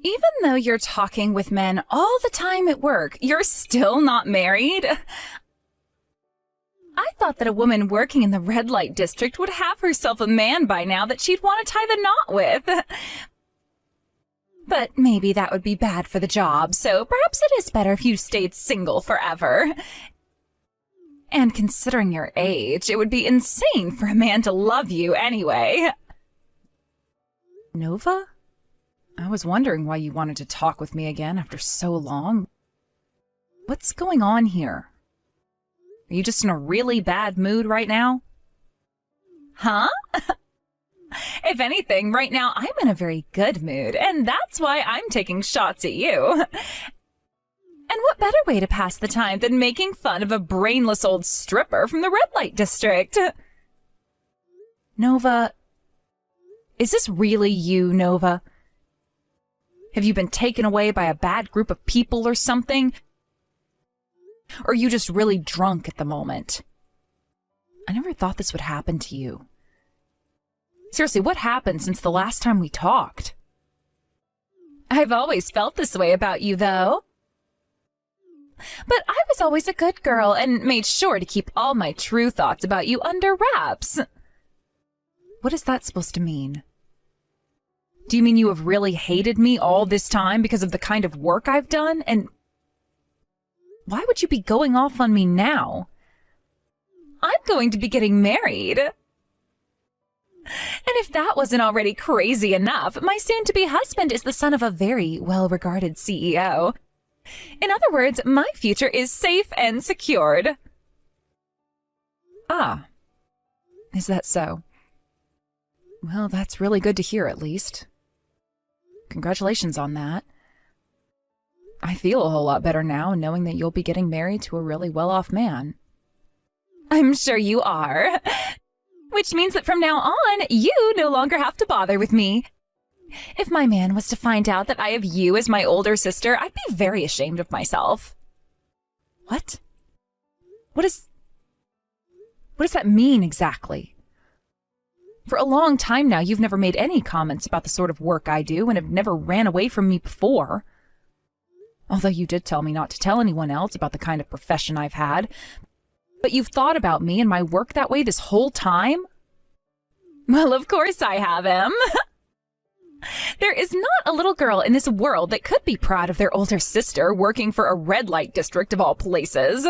Even though you're talking with men all the time at work, you're still not married? I thought that a woman working in the red light district would have herself a man by now that she'd want to tie the knot with. But maybe that would be bad for the job, so perhaps it is better if you stayed single forever. And considering your age, it would be insane for a man to love you anyway. Nova? I was wondering why you wanted to talk with me again after so long. What's going on here? Are you just in a really bad mood right now? Huh? If anything, right now I'm in a very good mood, and that's why I'm taking shots at you. And what better way to pass the time than making fun of a brainless old stripper from the red light district? Nova, is this really you, Nova? Have you been taken away by a bad group of people or something? Or are you just really drunk at the moment? I never thought this would happen to you. Seriously, what happened since the last time we talked? I've always felt this way about you, though. But I was always a good girl and made sure to keep all my true thoughts about you under wraps. What is that supposed to mean? Do you mean you have really hated me all this time because of the kind of work I've done? And why would you be going off on me now? I'm going to be getting married. And if that wasn't already crazy enough, my soon-to-be husband is the son of a very well-regarded CEO. In other words, my future is safe and secured. Ah, is that so? Well, that's really good to hear, at least. Congratulations on that. I feel a whole lot better now knowing that you'll be getting married to a really well-off man. I'm sure you are. Which means that from now on, you no longer have to bother with me. If my man was to find out that I have you as my older sister, I'd be very ashamed of myself. What? What does that mean exactly? For a long time now, you've never made any comments about the sort of work I do and have never ran away from me before. Although you did tell me not to tell anyone else about the kind of profession I've had. But you've thought about me and my work that way this whole time? Well, of course I have, Em. There is not a little girl in this world that could be proud of their older sister working for a red light district of all places.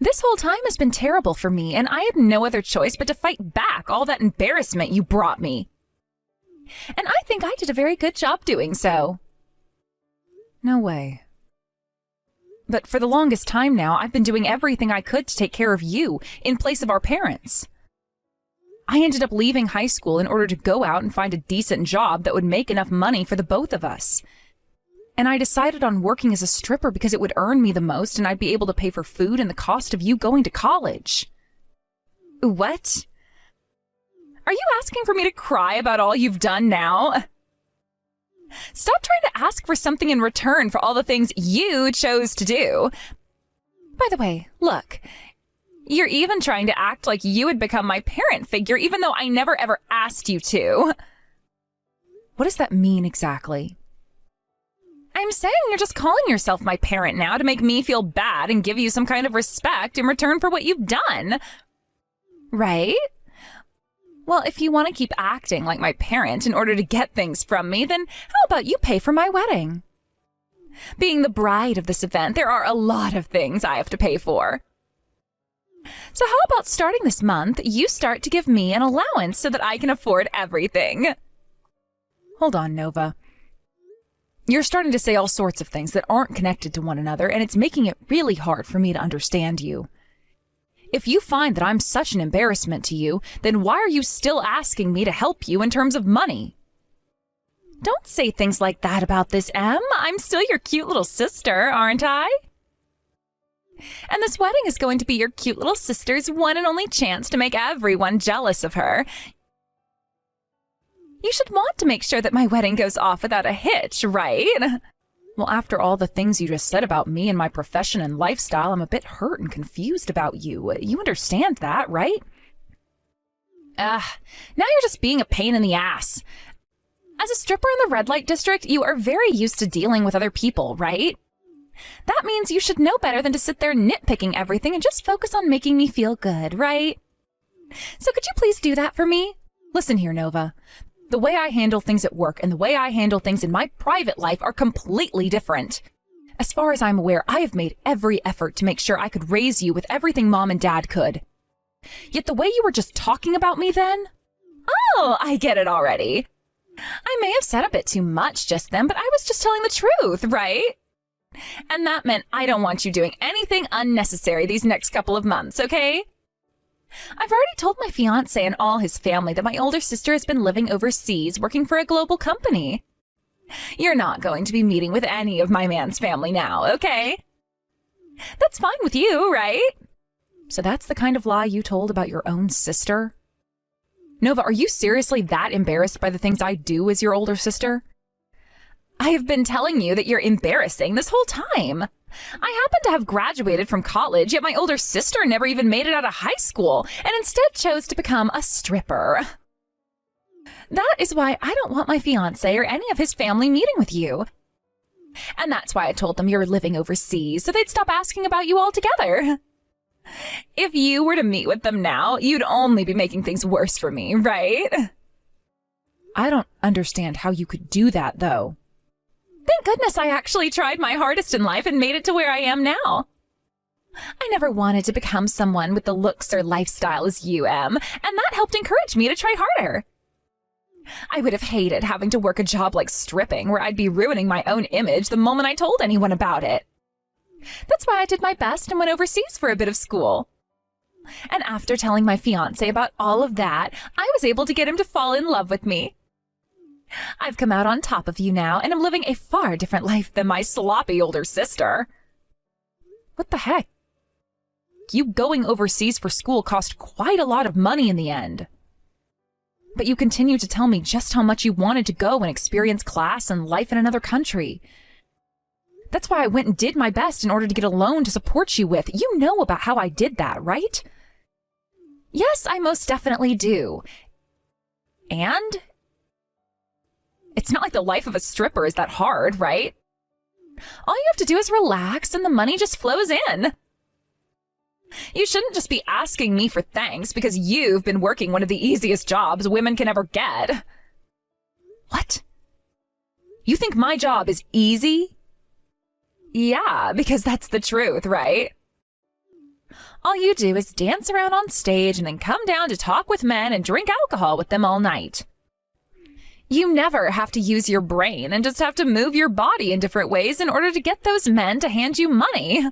This whole time has been terrible for me, and I had no other choice but to fight back all that embarrassment you brought me. And I think I did a very good job doing so. No way. But for the longest time now, I've been doing everything I could to take care of you in place of our parents. I ended up leaving high school in order to go out and find a decent job that would make enough money for the both of us. And I decided on working as a stripper because it would earn me the most and I'd be able to pay for food and the cost of you going to college. What? Are you asking for me to cry about all you've done now? Stop trying to ask for something in return for all the things you chose to do. By the way, look, you're even trying to act like you had become my parent figure even though I never ever asked you to. What does that mean exactly? I'm saying you're just calling yourself my parent now to make me feel bad and give you some kind of respect in return for what you've done. Right? Well, if you want to keep acting like my parent in order to get things from me, then how about you pay for my wedding? Being the bride of this event, there are a lot of things I have to pay for. So how about starting this month, you start to give me an allowance so that I can afford everything? Hold on, Nova. You're starting to say all sorts of things that aren't connected to one another, and it's making it really hard for me to understand you. If you find that I'm such an embarrassment to you, then why are you still asking me to help you in terms of money? Don't say things like that about this, Em. I'm still your cute little sister, aren't I? And this wedding is going to be your cute little sister's one and only chance to make everyone jealous of her. You should want to make sure that my wedding goes off without a hitch, right? Well, after all the things you just said about me and my profession and lifestyle, I'm a bit hurt and confused about you. You understand that, right? Now you're just being a pain in the ass. As a stripper in the red light district, you are very used to dealing with other people, right? That means you should know better than to sit there nitpicking everything and just focus on making me feel good, right? So could you please do that for me? Listen here, Nova. The way I handle things at work and the way I handle things in my private life are completely different. As far as I'm aware, I have made every effort to make sure I could raise you with everything Mom and Dad could. Yet the way you were just talking about me then? Oh, I get it already. I may have said a bit too much just then, but I was just telling the truth, right? And that meant I don't want you doing anything unnecessary these next couple of months, okay? I've already told my fiancé and all his family that my older sister has been living overseas working for a global company. You're not going to be meeting with any of my man's family now, okay? That's fine with you, right? So that's the kind of lie you told about your own sister? Nova, are you seriously that embarrassed by the things I do as your older sister? I have been telling you that you're embarrassing this whole time. I happen to have graduated from college, yet my older sister never even made it out of high school and instead chose to become a stripper. That is why I don't want my fiancé or any of his family meeting with you. And that's why I told them you're living overseas, so they'd stop asking about you altogether. If you were to meet with them now, you'd only be making things worse for me, right? I don't understand how you could do that, though. Thank goodness I actually tried my hardest in life and made it to where I am now. I never wanted to become someone with the looks or lifestyle as you am, and that helped encourage me to try harder. I would have hated having to work a job like stripping, where I'd be ruining my own image the moment I told anyone about it. That's why I did my best and went overseas for a bit of school. And after telling my fiancé about all of that, I was able to get him to fall in love with me. I've come out on top of you now, and am living a far different life than my sloppy older sister. What the heck? You going overseas for school cost quite a lot of money in the end. But you continue to tell me just how much you wanted to go and experience class and life in another country. That's why I went and did my best in order to get a loan to support you with. You know about how I did that, right? Yes, I most definitely do. And it's not like the life of a stripper is that hard, right? All you have to do is relax and the money just flows in. You shouldn't just be asking me for thanks because you've been working one of the easiest jobs women can ever get. What? You think my job is easy? Yeah, because that's the truth, right? All you do is dance around on stage and then come down to talk with men and drink alcohol with them all night. You never have to use your brain and just have to move your body in different ways in order to get those men to hand you money.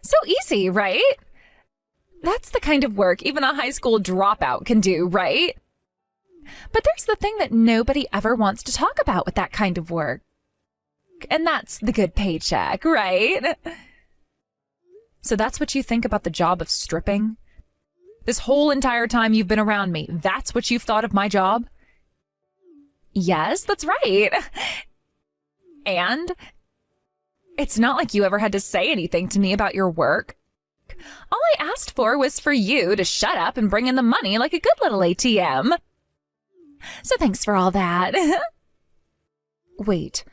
So easy, right? That's the kind of work even a high school dropout can do, right? But there's the thing that nobody ever wants to talk about with that kind of work. And that's the good paycheck, right? So that's what you think about the job of stripping? This whole entire time you've been around me, that's what you've thought of my job? Yes, that's right. And it's not like you ever had to say anything to me about your work. All I asked for was for you to shut up and bring in the money like a good little ATM. So thanks for all that. Wait.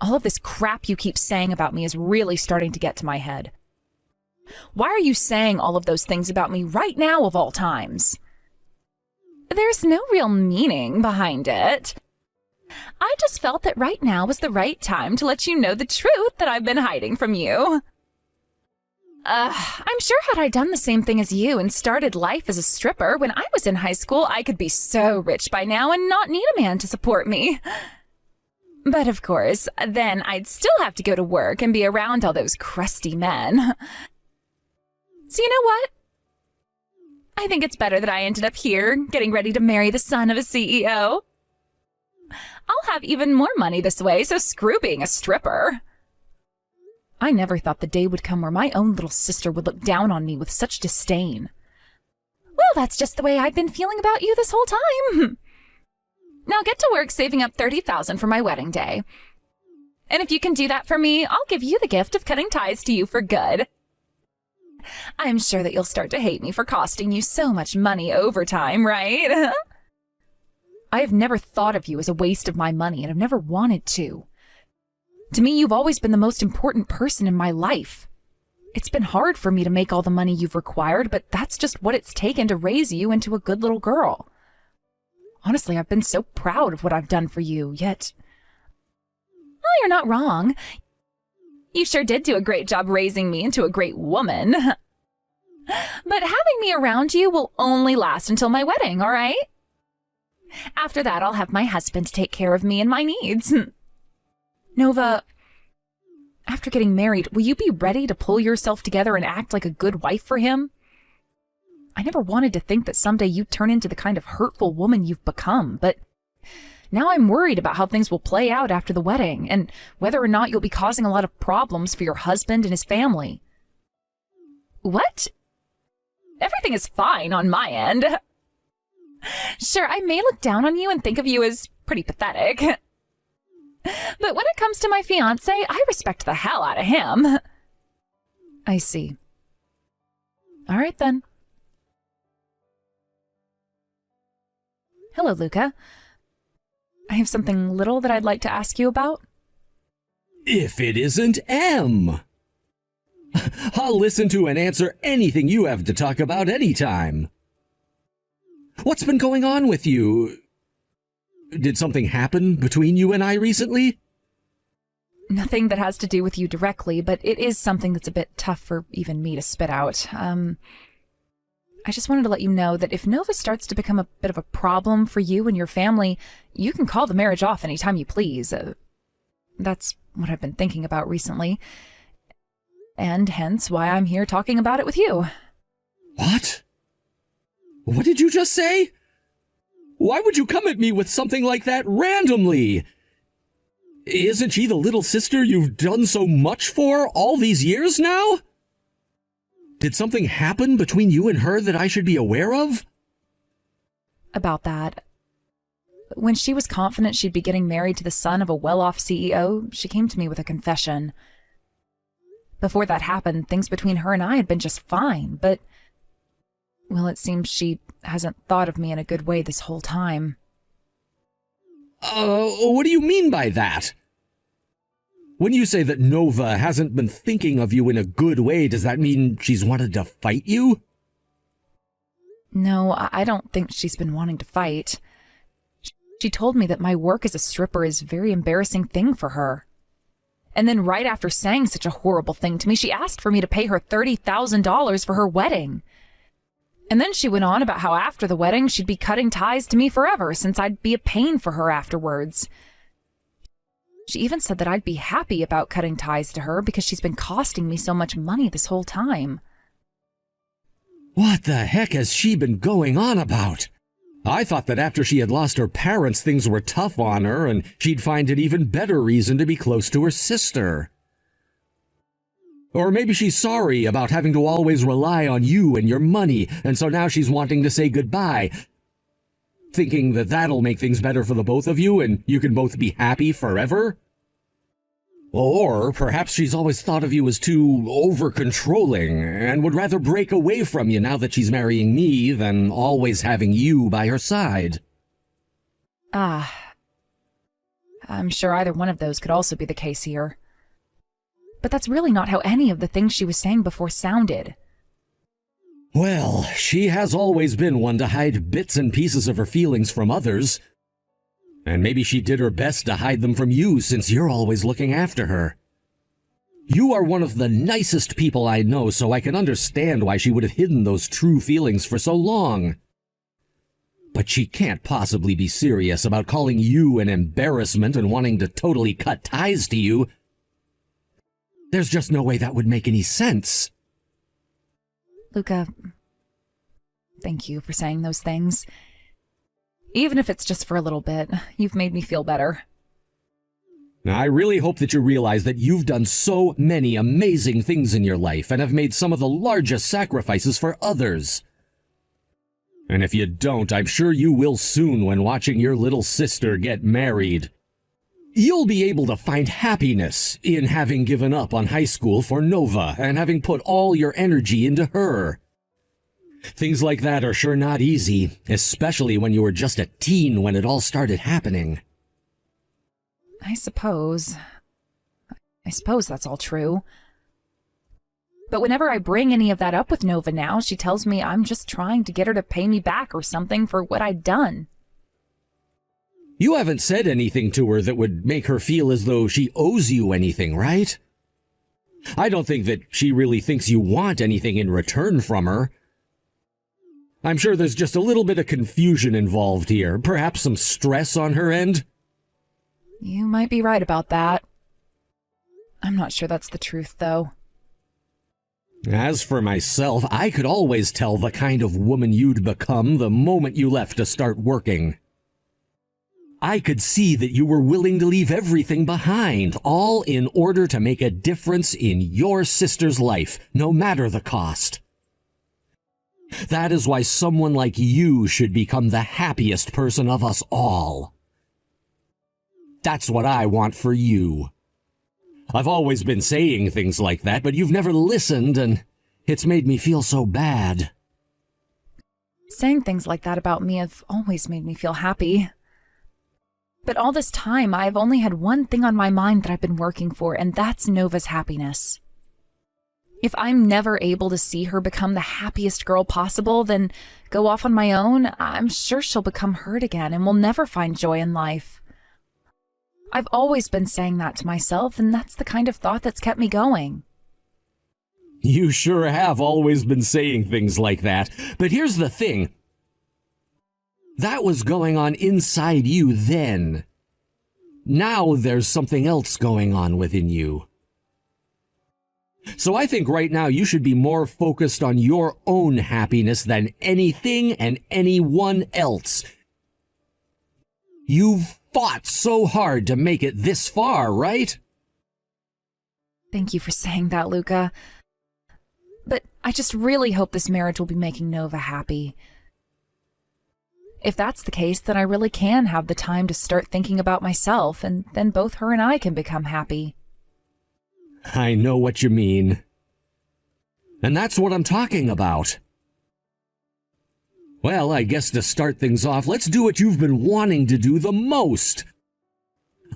All of this crap you keep saying about me is really starting to get to my head. Why are you saying all of those things about me right now of all times? There's no real meaning behind it. I just felt that right now was the right time to let you know the truth that I've been hiding from you. I'm sure had I done the same thing as you and started life as a stripper when I was in high school, I could be so rich by now and not need a man to support me. But of course, then I'd still have to go to work and be around all those crusty men. So you know what? I think it's better that I ended up here, getting ready to marry the son of a CEO. I'll have even more money this way, so screw being a stripper. I never thought the day would come where my own little sister would look down on me with such disdain. Well, that's just the way I've been feeling about you this whole time. Now get to work saving up $30,000 for my wedding day. And if you can do that for me, I'll give you the gift of cutting ties to you for good. I'm sure that you'll start to hate me for costing you so much money over time, right? I have never thought of you as a waste of my money, and I've never wanted to. To me, you've always been the most important person in my life. It's been hard for me to make all the money you've required, but that's just what it's taken to raise you into a good little girl. Honestly, I've been so proud of what I've done for you, yet... Well, you're not wrong. You sure did do a great job raising me into a great woman. But having me around you will only last until my wedding, all right? After that, I'll have my husband take care of me and my needs. Nova, after getting married, will you be ready to pull yourself together and act like a good wife for him? I never wanted to think that someday you'd turn into the kind of hurtful woman you've become, but now I'm worried about how things will play out after the wedding and whether or not you'll be causing a lot of problems for your husband and his family. What? Everything is fine on my end. Sure, I may look down on you and think of you as pretty pathetic. But when it comes to my fiancé, I respect the hell out of him. I see. All right, then. Hello, Luca. I have something little that I'd like to ask you about. If it isn't M. I'll listen to and answer anything you have to talk about anytime. What's been going on with you? Did something happen between you and I recently? Nothing that has to do with you directly, but it is something that's a bit tough for even me to spit out. I just wanted to let you know that if Nova starts to become a bit of a problem for you and your family, you can call the marriage off anytime you please. That's what I've been thinking about recently, and hence why I'm here talking about it with you. What? What did you just say? Why would you come at me with something like that randomly? Isn't she the little sister you've done so much for all these years now? Did something happen between you and her that I should be aware of? About that. When she was confident she'd be getting married to the son of a well-off CEO, she came to me with a confession. Before that happened, things between her and I had been just fine, but... well, it seems she hasn't thought of me in a good way this whole time. What do you mean by that? When you say that Nova hasn't been thinking of you in a good way, does that mean she's wanted to fight you? No, I don't think she's been wanting to fight. She told me that my work as a stripper is a very embarrassing thing for her. And then right after saying such a horrible thing to me, she asked for me to pay her $30,000 for her wedding. And then she went on about how after the wedding, she'd be cutting ties to me forever since I'd be a pain for her afterwards. She even said that I'd be happy about cutting ties to her because she's been costing me so much money this whole time. What the heck has she been going on about? I thought that after she had lost her parents, things were tough on her and she'd find an even better reason to be close to her sister. Or maybe she's sorry about having to always rely on you and your money, and so now she's wanting to say goodbye, thinking that that'll make things better for the both of you and you can both be happy forever? Or perhaps she's always thought of you as too over-controlling and would rather break away from you now that she's marrying me than always having you by her side. I'm sure either one of those could also be the case here. But that's really not how any of the things she was saying before sounded. Well, she has always been one to hide bits and pieces of her feelings from others. And maybe she did her best to hide them from you since you're always looking after her. You are one of the nicest people I know, so I can understand why she would have hidden those true feelings for so long. But she can't possibly be serious about calling you an embarrassment and wanting to totally cut ties to you. There's just no way that would make any sense. Luca, thank you for saying those things. Even if it's just for a little bit, you've made me feel better. Now, I really hope that you realize that you've done so many amazing things in your life and have made some of the largest sacrifices for others. And if you don't, I'm sure you will soon when watching your little sister get married. You'll be able to find happiness in having given up on high school for Nova and having put all your energy into her. Things like that are sure not easy, especially when you were just a teen when it all started happening. I suppose that's all true. But whenever I bring any of that up with Nova now, she tells me I'm just trying to get her to pay me back or something for what I'd done. You haven't said anything to her that would make her feel as though she owes you anything, right? I don't think that she really thinks you want anything in return from her. I'm sure there's just a little bit of confusion involved here, perhaps some stress on her end. You might be right about that. I'm not sure that's the truth, though. As for myself, I could always tell the kind of woman you'd become the moment you left to start working. I could see that you were willing to leave everything behind, all in order to make a difference in your sister's life, no matter the cost. That is why someone like you should become the happiest person of us all. That's what I want for you. I've always been saying things like that, but you've never listened, and it's made me feel so bad. Saying things like that about me have always made me feel happy. But all this time, I've only had one thing on my mind that I've been working for, and that's Nova's happiness. If I'm never able to see her become the happiest girl possible, then go off on my own, I'm sure she'll become hurt again and will never find joy in life. I've always been saying that to myself, and that's the kind of thought that's kept me going. You sure have always been saying things like that, but here's the thing. That was going on inside you then. Now there's something else going on within you. So I think right now you should be more focused on your own happiness than anything and anyone else. You've fought so hard to make it this far, right? Thank you for saying that, Luca. But I just really hope this marriage will be making Nova happy. If that's the case, then I really can have the time to start thinking about myself, and then both her and I can become happy. I know what you mean. And that's what I'm talking about. Well, I guess to start things off, let's do what you've been wanting to do the most.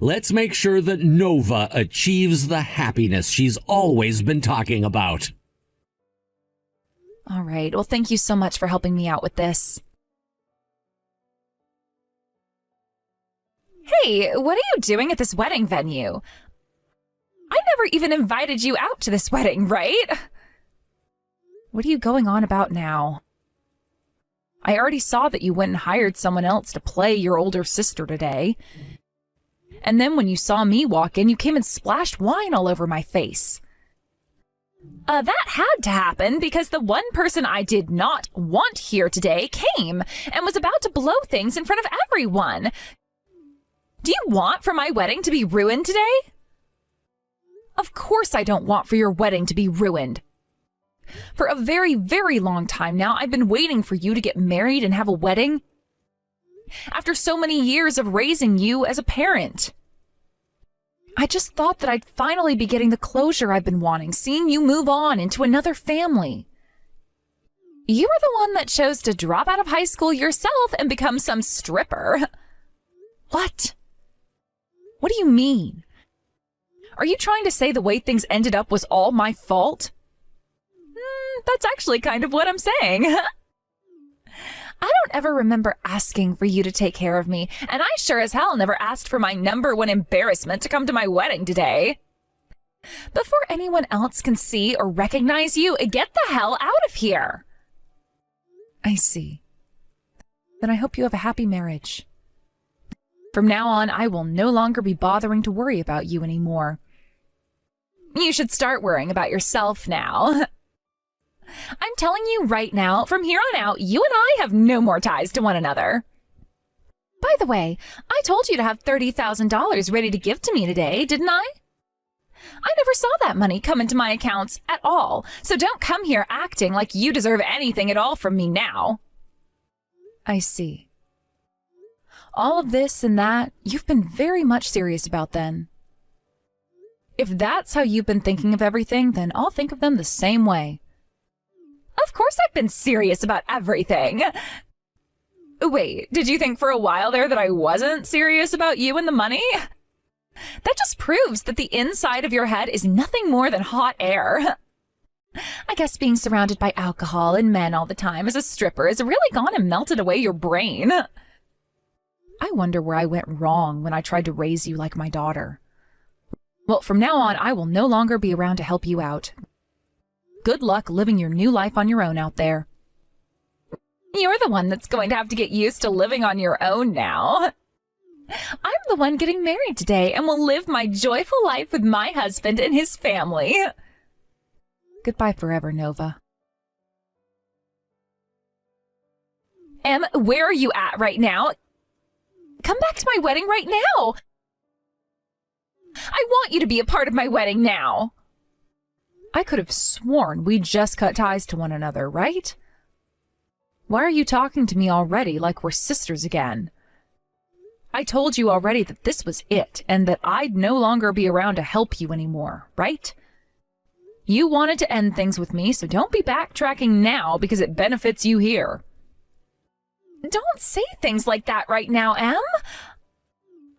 Let's make sure that Nova achieves the happiness she's always been talking about. All right, well, thank you so much for helping me out with this. Hey, what are you doing at this wedding venue? I never even invited you out to this wedding, right? What are you going on about now? I already saw that you went and hired someone else to play your older sister today. And then when you saw me walk in, you came and splashed wine all over my face. That had to happen because the one person I did not want here today came and was about to blow things in front of everyone. Do you want for my wedding to be ruined today? Of course I don't want for your wedding to be ruined. For a very, very long time now, I've been waiting for you to get married and have a wedding. After so many years of raising you as a parent. I just thought that I'd finally be getting the closure I've been wanting, seeing you move on into another family. You were the one that chose to drop out of high school yourself and become some stripper. What? What do you mean? Are you trying to say the way things ended up was all my fault? That's actually kind of what I'm saying. I don't ever remember asking for you to take care of me, and I sure as hell never asked for my number one embarrassment to come to my wedding today. Before anyone else can see or recognize you, get the hell out of here. I see. Then I hope you have a happy marriage. From now on, I will no longer be bothering to worry about you anymore. You should start worrying about yourself now. I'm telling you right now, from here on out, you and I have no more ties to one another. By the way, I told you to have $30,000 ready to give to me today, didn't I? I never saw that money come into my accounts at all, so don't come here acting like you deserve anything at all from me now. I see. All of this and that, you've been very much serious about then. If that's how you've been thinking of everything, then I'll think of them the same way. Of course I've been serious about everything. Wait, did you think for a while there that I wasn't serious about you and the money? That just proves that the inside of your head is nothing more than hot air. I guess being surrounded by alcohol and men all the time as a stripper has really gone and melted away your brain. I wonder where I went wrong when I tried to raise you like my daughter. Well, from now on, I will no longer be around to help you out. Good luck living your new life on your own out there. You're the one that's going to have to get used to living on your own now. I'm the one getting married today and will live my joyful life with my husband and his family. Goodbye forever, Nova. Em, where are you at right now? Come back to my wedding right now. I want you to be a part of my wedding now. I could have sworn we just cut ties to one another, right? Why are you talking to me already like we're sisters again? I told you already that this was it and that I'd no longer be around to help you anymore, right? You wanted to end things with me, so don't be backtracking now because it benefits you here. Don't say things like that right now, Em.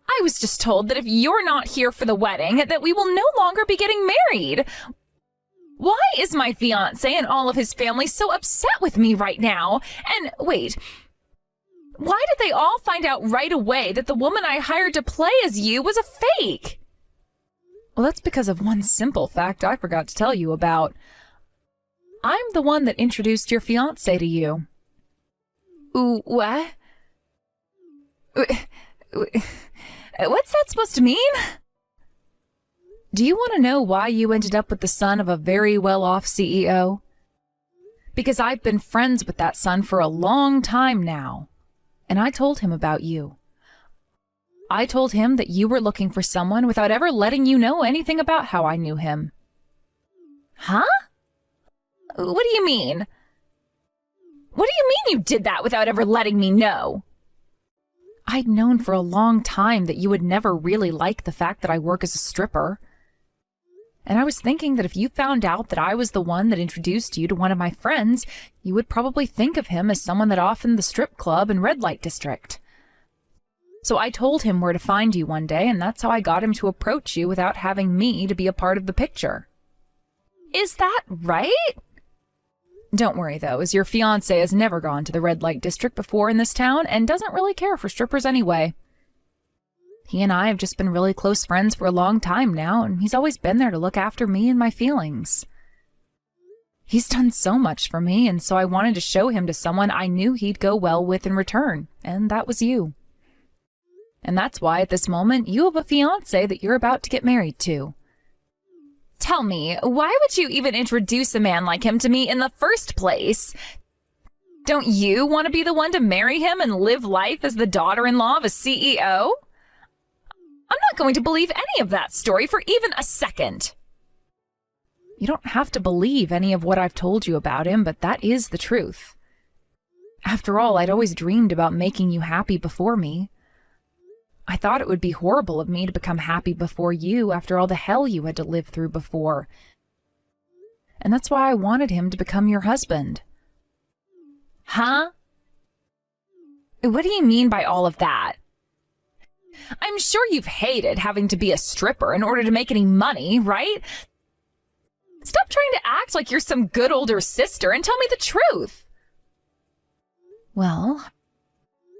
I was just told that if you're not here for the wedding, that we will no longer be getting married. Why is my fiancé and all of his family so upset with me right now? And wait, why did they all find out right away that the woman I hired to play as you was a fake? Well, that's because of one simple fact I forgot to tell you about. I'm the one that introduced your fiancé to you. Ooh, what? What's that supposed to mean? Do you want to know why you ended up with the son of a very well-off CEO? Because I've been friends with that son for a long time now, and I told him about you. I told him that you were looking for someone without ever letting you know anything about how I knew him. Huh? What do you mean? What do you mean you did that without ever letting me know? I'd known for a long time that you would never really like the fact that I work as a stripper. And I was thinking that if you found out that I was the one that introduced you to one of my friends, you would probably think of him as someone that oftened the strip club and red light district. So I told him where to find you one day, and that's how I got him to approach you without having me to be a part of the picture. Is that right? Don't worry, though, as your fiancé has never gone to the red light district before in this town and doesn't really care for strippers anyway. He and I have just been really close friends for a long time now, and he's always been there to look after me and my feelings. He's done so much for me, and so I wanted to show him to someone I knew he'd go well with in return, and that was you. And that's why at this moment you have a fiancé that you're about to get married to. Tell me, why would you even introduce a man like him to me in the first place? Don't you want to be the one to marry him and live life as the daughter-in-law of a CEO? I'm not going to believe any of that story for even a second. You don't have to believe any of what I've told you about him, but that is the truth. After all, I'd always dreamed about making you happy before me. I thought it would be horrible of me to become happy before you after all the hell you had to live through before. And that's why I wanted him to become your husband. Huh? What do you mean by all of that? I'm sure you've hated having to be a stripper in order to make any money, right? Stop trying to act like you're some good older sister and tell me the truth. Well,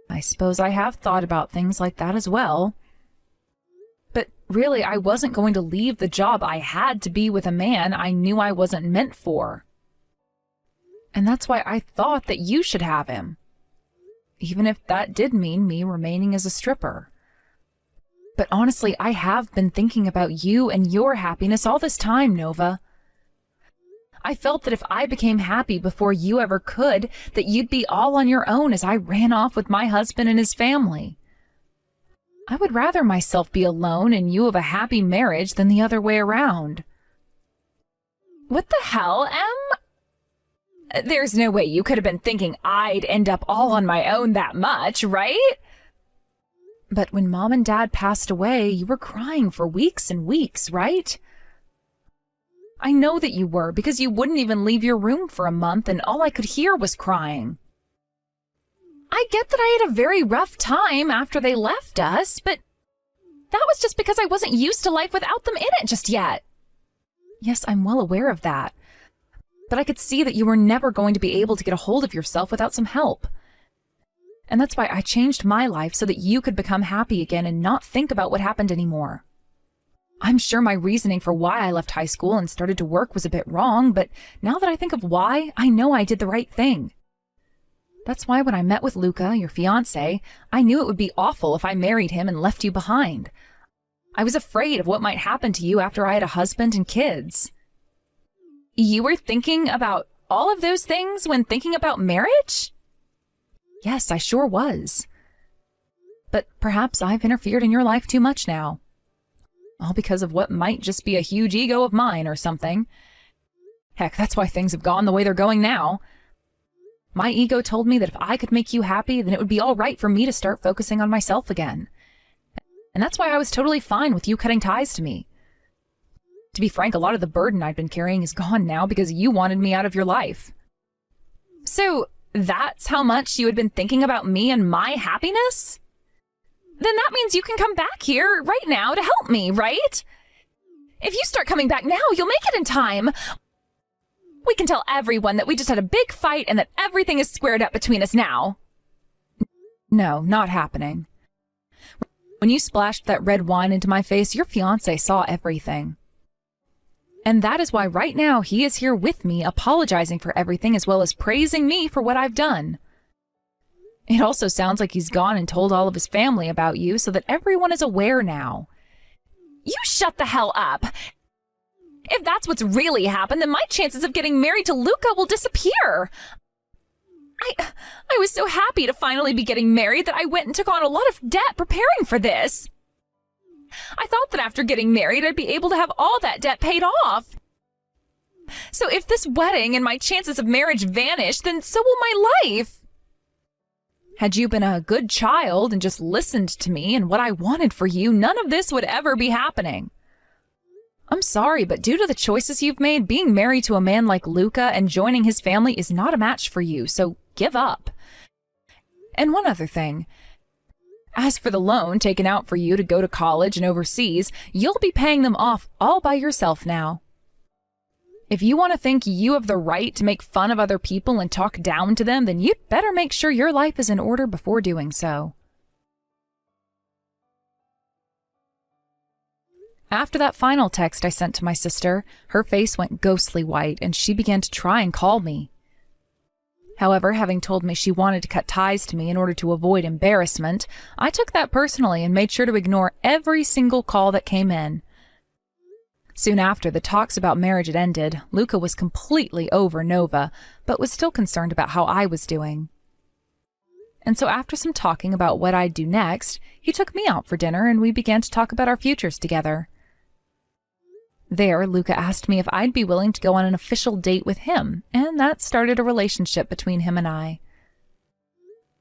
I suppose I have thought about things like that as well. But really, I wasn't going to leave the job I had to be with a man I knew I wasn't meant for. And that's why I thought that you should have him. Even if that did mean me remaining as a stripper. But honestly, I have been thinking about you and your happiness all this time, Nova. I felt that if I became happy before you ever could, that you'd be all on your own as I ran off with my husband and his family. I would rather myself be alone and you have a happy marriage than the other way around. What the hell, Em? There's no way you could have been thinking I'd end up all on my own that much, right? But when Mom and Dad passed away, you were crying for weeks and weeks, right? I know that you were, because you wouldn't even leave your room for a month and all I could hear was crying. I get that I had a very rough time after they left us, but that was just because I wasn't used to life without them in it just yet. Yes, I'm well aware of that, but I could see that you were never going to be able to get a hold of yourself without some help. And that's why I changed my life so that you could become happy again and not think about what happened anymore. I'm sure my reasoning for why I left high school and started to work was a bit wrong, but now that I think of why, I know I did the right thing. That's why when I met with Luca, your fiancé, I knew it would be awful if I married him and left you behind. I was afraid of what might happen to you after I had a husband and kids. You were thinking about all of those things when thinking about marriage? Yes, I sure was. But perhaps I've interfered in your life too much now. All because of what might just be a huge ego of mine or something. Heck, that's why things have gone the way they're going now. My ego told me that if I could make you happy, then it would be all right for me to start focusing on myself again. And that's why I was totally fine with you cutting ties to me. To be frank, a lot of the burden I'd been carrying is gone now because you wanted me out of your life. So that's how much you had been thinking about me and my happiness? Then that means you can come back here right now to help me, right? If you start coming back now, you'll make it in time. We can tell everyone that we just had a big fight and that everything is squared up between us now. No, not happening. When you splashed that red wine into my face, your fiancé saw everything. And that is why right now he is here with me, apologizing for everything as well as praising me for what I've done. It also sounds like he's gone and told all of his family about you so that everyone is aware now. You shut the hell up! If that's what's really happened, then my chances of getting married to Luca will disappear. I was so happy to finally be getting married that I went and took on a lot of debt preparing for this. I thought that after getting married, I'd be able to have all that debt paid off. So if this wedding and my chances of marriage vanish, then so will my life. Had you been a good child and just listened to me and what I wanted for you, none of this would ever be happening. I'm sorry, but due to the choices you've made, being married to a man like Luca and joining his family is not a match for you, so give up. And one other thing. As for the loan taken out for you to go to college and overseas, you'll be paying them off all by yourself now. If you want to think you have the right to make fun of other people and talk down to them, then you'd better make sure your life is in order before doing so. After that final text I sent to my sister, her face went ghostly white and she began to try and call me. However, having told me she wanted to cut ties to me in order to avoid embarrassment, I took that personally and made sure to ignore every single call that came in. Soon after the talks about marriage had ended, Luca was completely over Nova, but was still concerned about how I was doing. And so after some talking about what I'd do next, he took me out for dinner and we began to talk about our futures together. There, Luca asked me if I'd be willing to go on an official date with him, and that started a relationship between him and I.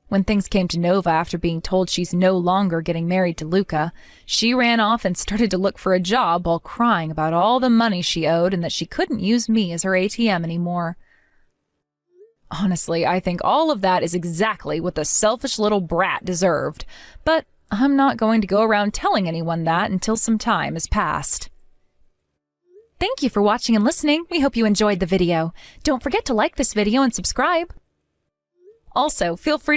When things came to Nova after being told she's no longer getting married to Luca, she ran off and started to look for a job while crying about all the money she owed and that she couldn't use me as her ATM anymore. Honestly, I think all of that is exactly what the selfish little brat deserved, but I'm not going to go around telling anyone that until some time has passed. Thank you for watching and listening. We hope you enjoyed the video. Don't forget to like this video and subscribe. Also, feel free